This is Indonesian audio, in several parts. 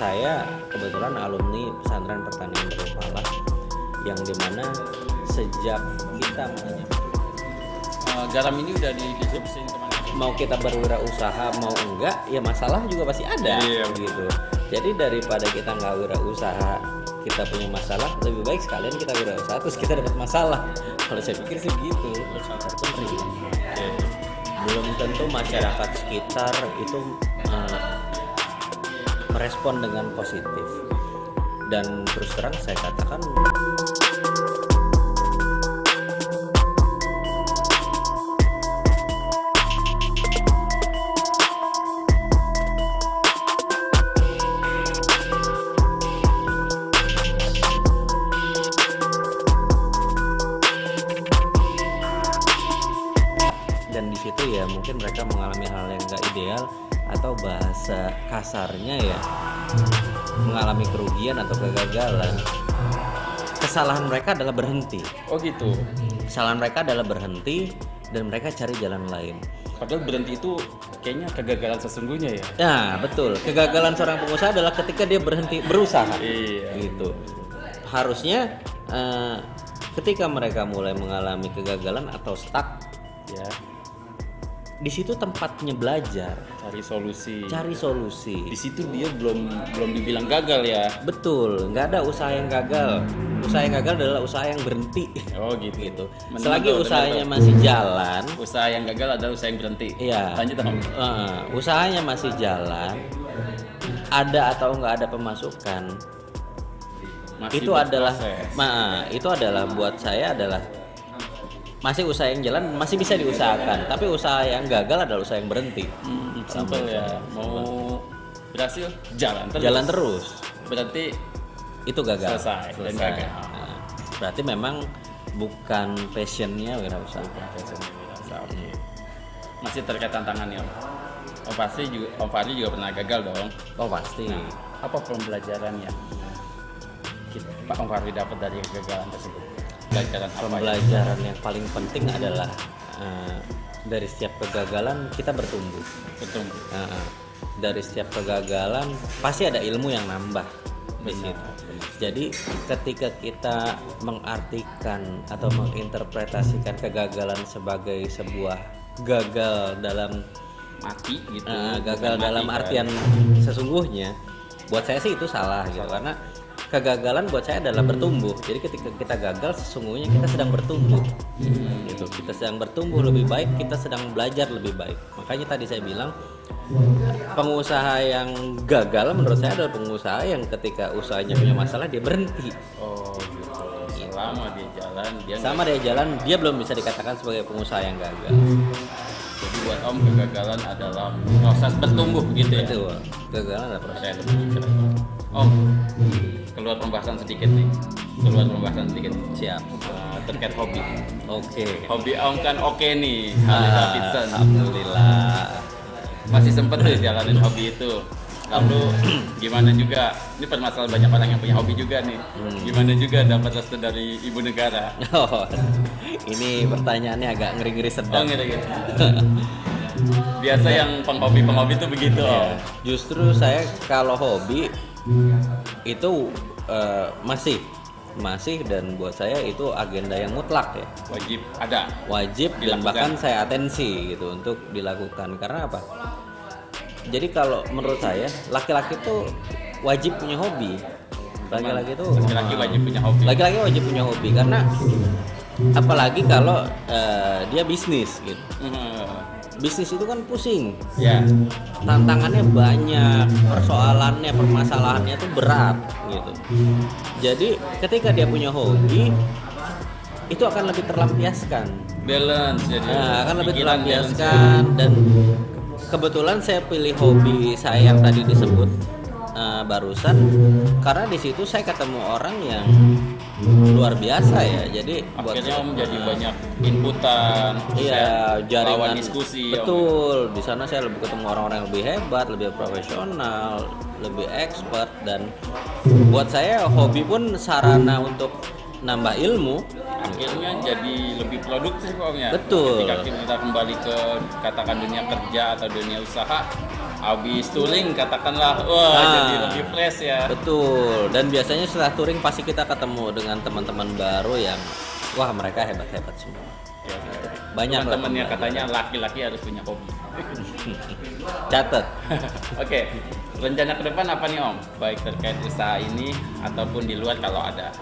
saya kebetulan alumni pesantren pertanian Darul Falah, yang dimana sejak kita garam ini udah disubsidi kemana? mau kita berwirausaha mau enggak, ya masalah juga pasti ada, gitu. Jadi daripada kita nggak wirausaha, kita punya masalah, lebih baik sekalian kita wirausaha terus kita dapat masalah. Kalau saya pikir sih gitu. Belum tentu masyarakat sekitar itu merespon dengan positif. Dan terus terang saya katakan, dan di situ ya mungkin mereka mengalami hal yang nggak ideal, atau bahasa kasarnya ya mengalami kerugian atau kegagalan. Kesalahan mereka adalah berhenti. Oh gitu. Kesalahan mereka adalah berhenti dan mereka cari jalan lain. Padahal berhenti itu kayaknya kegagalan sesungguhnya ya. Nah betul, kegagalan seorang pengusaha adalah ketika dia berhenti berusaha. Iya. Gitu. Harusnya ketika mereka mulai mengalami kegagalan atau stuck, Ya, di situ tempatnya belajar, cari solusi. Di situ dia belum dibilang gagal ya. Betul, nggak ada usaha yang gagal. Usaha yang gagal adalah usaha yang berhenti. Oh gitu. Gitu. Benar, Selagi betul, usahanya benar. masih jalan, Usaha yang gagal adalah usaha yang berhenti. iya. Lanjut Om. Usahanya masih jalan, ada atau nggak ada pemasukan, Masih itu adalah, berproses. itu adalah buat saya adalah masih usaha yang jalan, masih bisa diusahakan. Tapi usaha yang gagal adalah usaha yang berhenti. Simpel ya. Mau berhasil jalan terus. Jalan terus, Berarti itu gagal. Selesai. Dan gagal. Nah, berarti memang bukan passionnya wirausaha. Oke. Masih terkait tantangannya Om. Om Fahri juga pernah gagal dong. Oh pasti. Apa pembelajaran yang Pak Om Fahri dapat dari kegagalan tersebut? Pembelajaran apa ya? Pembelajaran yang paling penting adalah dari setiap kegagalan kita bertumbuh. Betul. Dari setiap kegagalan pasti ada ilmu yang nambah di Benar. situ. Jadi ketika kita mengartikan atau menginterpretasikan kegagalan sebagai sebuah gagal dalam Mati gitu. gagal Bukan dalam mati, artian sesungguhnya, buat saya sih itu salah gitu. Karena kegagalan buat saya adalah bertumbuh. Jadi ketika kita gagal, sesungguhnya kita sedang bertumbuh. Gitu. Kita sedang bertumbuh lebih baik, kita sedang belajar lebih baik. Makanya tadi saya bilang, pengusaha yang gagal menurut saya adalah pengusaha yang ketika usahanya punya masalah dia berhenti. Oh gitu. Selama dia jalan dia Sama dia jalan, dia belum bisa dikatakan sebagai pengusaha yang gagal. Jadi buat Om kegagalan adalah proses bertumbuh gitu ya. Itu kegagalan adalah proses. Saya lebih keren. Om, keluar pembahasan sedikit nih. Siap. Terkait hobi. Oke. Hobi Om kan oke nih, Harley Davidson. Alhamdulillah. Masih sempet tuh jalanin hobi itu. Lalu gimana juga, ini permasalahan banyak orang yang punya hobi juga nih. Gimana juga dapat restu dari ibu negara? Oh, ini pertanyaannya agak ngeri-ngeri Oh sedap. gitu. Biasa yang penghobi itu begitu. Ya, justru saya kalau hobi itu masih dan buat saya itu agenda yang mutlak ya. Wajib dan Dilakukan. bahkan saya atensi gitu untuk dilakukan. Karena apa? Jadi kalau menurut saya laki-laki itu wajib punya hobi. Laki-laki wajib punya hobi karena apalagi kalau dia bisnis gitu. Bisnis itu kan pusing. Ya. Tantangannya banyak, permasalahannya tuh berat gitu. Jadi ketika dia punya hobi itu akan lebih terlampiaskan. Balance jadi. Akan lebih pikiran terlampiaskan dan kebetulan saya pilih hobi saya yang tadi disebut barusan karena di situ saya ketemu orang yang luar biasa ya. Jadi akhirnya Om jadi banyak inputan. Iya, jaringan lawan diskusi. Betul. Di sana saya lebih ketemu orang-orang yang lebih hebat, lebih profesional, lebih expert, dan buat saya hobi pun sarana untuk nambah ilmu. Akhirnya jadi lebih produktif Om ya. Betul. Ketika kita kembali ke katakan dunia kerja atau dunia usaha, habis touring katakanlah, wah Nah. jadi lebih fresh ya. Betul. Dan biasanya setelah touring pasti kita ketemu dengan teman-teman baru yang wah mereka hebat-hebat semua. Ya, Banyak lah teman-temannya pembelajaran. katanya laki-laki harus punya hobi. Catat. Oke, rencana ke depan apa nih Om? Baik terkait usaha ini ataupun di luar kalau ada.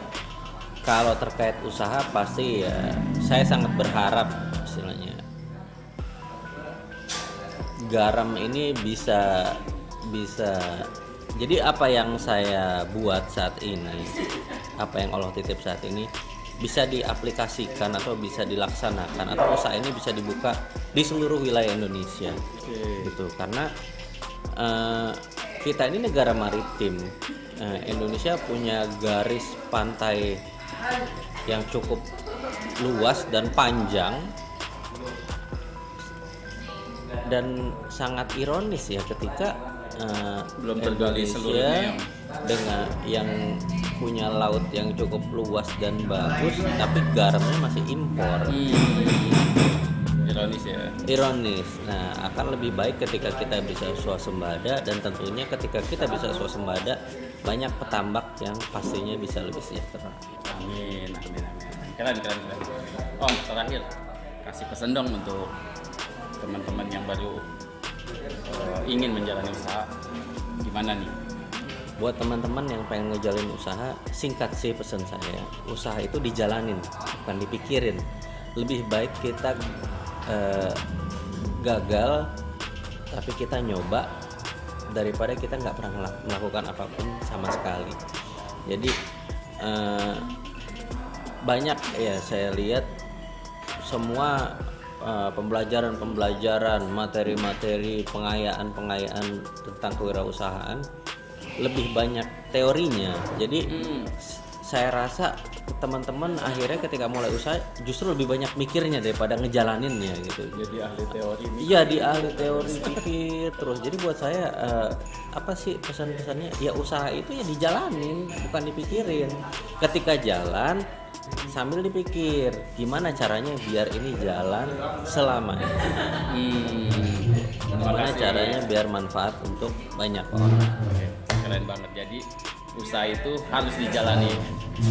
Kalau terkait usaha pasti ya saya sangat berharap istilahnya garam ini bisa jadi apa yang saya buat saat ini, apa yang Allah titip saat ini bisa diaplikasikan atau bisa dilaksanakan atau usaha ini bisa dibuka di seluruh wilayah Indonesia. Gitu karena kita ini negara maritim. Indonesia punya garis pantai yang cukup luas dan panjang, dan sangat ironis ya ketika Belum tergali Indonesia seluruhnya, dengan yang punya laut yang cukup luas dan bagus tapi garamnya masih impor. Ironis ya. Ironis. Nah, akan lebih baik ketika kita bisa swasembada, dan tentunya ketika kita bisa swasembada banyak petambak yang pastinya bisa lebih sejahtera. Amin. Keren. Om, terakhir kasih pesan dong untuk teman-teman yang baru ingin menjalani usaha, gimana nih? Buat teman-teman yang pengen ngejalin usaha, singkat sih pesan saya, usaha itu dijalanin, bukan dipikirin. Lebih baik kita gagal tapi kita nyoba daripada kita nggak pernah melakukan apapun sama sekali. Jadi banyak ya saya lihat semua pembelajaran, materi-materi pengayaan tentang kewirausahaan lebih banyak teorinya. Jadi saya rasa teman-teman akhirnya ketika mulai usaha justru lebih banyak mikirnya daripada ngejalaninnya gitu. Jadi ahli teori nih. Iya, di ahli teori pikir terus. Jadi buat saya apa sih pesan-pesannya? Ya usaha itu ya dijalanin, bukan dipikirin. Ketika jalan sambil dipikir gimana caranya biar ini jalan selamanya. Gimana caranya biar manfaat untuk banyak orang. Keren banget. Jadi usaha itu harus dijalani.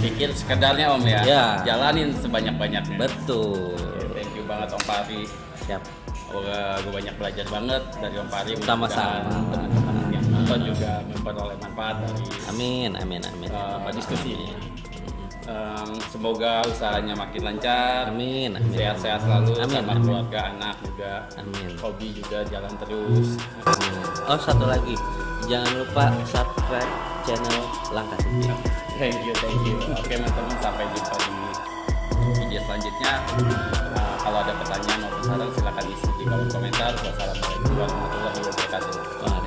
Pikir sekedarnya Om ya. Ya. Jalanin sebanyak-banyaknya. Betul. Thank you banget Om Pari. Siap. Gue banyak belajar banget dari Om Pari. Sama-sama. Teman-teman yang nonton juga memperoleh manfaat dari Amin. diskusi. Semoga usahanya makin lancar. Amin. Sehat-sehat selalu. Amin, Sama amin. keluarga, anak juga. Amin. Hobi juga jalan terus. Oh, satu lagi, jangan lupa subscribe channel Langkah TV. Thank you. Oke teman-teman, sampai jumpa di video selanjutnya. Kalau ada pertanyaan maupun saran silakan isi di kolom komentar. Wassalamualaikum warahmatullahi wabarakatuh.